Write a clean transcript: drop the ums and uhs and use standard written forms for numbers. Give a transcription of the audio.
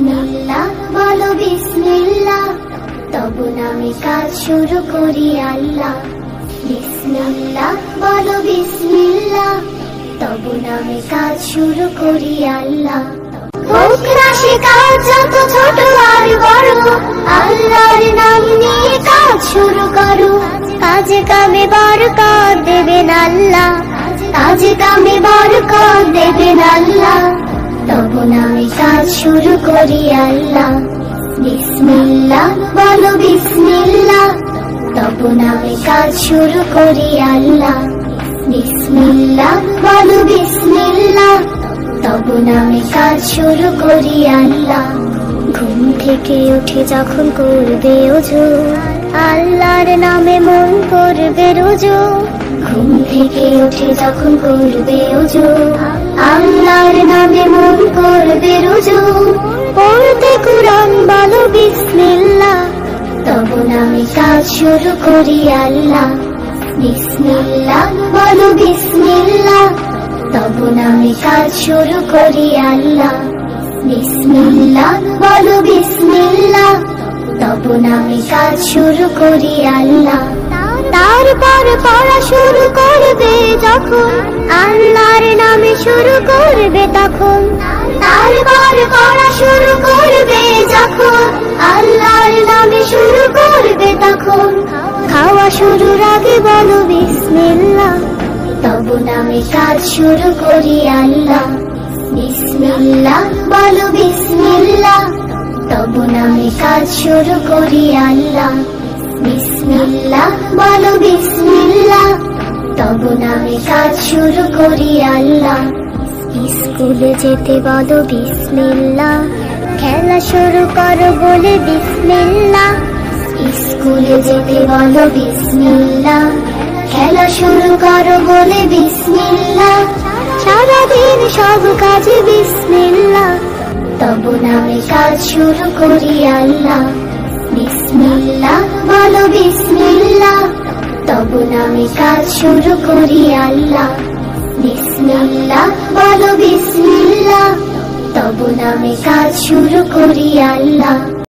বিসমিল্লাহ বলো বিসমিল্লাহ, তবু নামে কাজ শুরু করি আল্লাহ। বিসমিল্লাহ বলো বিসমিল্লাহ, তবু নামে কাজ শুরু করি আল্লাহ। হোক না সে কাজ যত ছোট আর বড়, আল্লাহর নাম নিয়ে কাজ শুরু করো। কাজে কামে বরকত দেবেন আল্লাহ, কাজে কামে বরকত দেবেন আল্লাহ। তবু নামে কাজ শুরু করি আল্লাহ। বিসমিল্লাহ বলো বিসমিল্লাহ, তবু নামে কাজ শুরু করি আল্লাহ। বিসমিল্লাহ বলো বিসমিল্লাহ, তবু নামে কাজ শুরু করি আল্লাহ। ঘুম থেকে উঠে যখন করবে ওযু, আল্লাহর নামে মন করবে রুজু। ঘুম থেকে উঠে যখন করবে ওযু, আল্লাহর নামে মন করবে রুজু। পড়তে কুরআন বলো বিসমিল্লাহ, তবু নামে কাজ শুরু করি আল্লাহ। বিসমিল্লাহ বলো বিসমিল্লাহ, তবু নামে কাজ শুরু করি আল্লাহ। বিসমিল্লাহ বলো বিসমিল্লাহ, তবু নামে কাজ শুরু করি আল্লাহ। তারপর পড়া শুরু করবে যখন, আল্লাহর নামে শুরু করবে তখন। তারপর পড়া শুরু করবে যখন, আল্লাহর নামে শুরু করবে তখন। খাওয়া শুরুর আগে বলো বিসমিল্লাহ, তবু নামে কাজ শুরু করি আল্লাহ। বিসমিল্লাহ বলো বিসমিল্লাহ, তবু নামে কাজ শুরু করি আল্লাহ। বিসমিল্লাহ বলো বিসমিল্লাহ, তবু নামে কাজ শুরু করি আল্লাহ। স্কুলে যেতে বলো বিসমিল্লাহ, খেলা শুরু করো বলে বিসমিল্লাহ। স্কুলে যেতে বলো বিসমিল্লাহ, খেলা শুরু করো বলে বিসমিল্লাহ। সারাদিন সব কাজে বিসমিল্লাহ, তবু নামে কাজ শুরু করি আল্লাহ। বিসমিল্লাহ বলো বিসমিল্লাহ, তবু নামে কাজ শুরু করি আল্লাহ। বিসমিল্লাহ বলো বিসমিল্লাহ, তবু নামে কাজ শুরু করি আল্লাহ।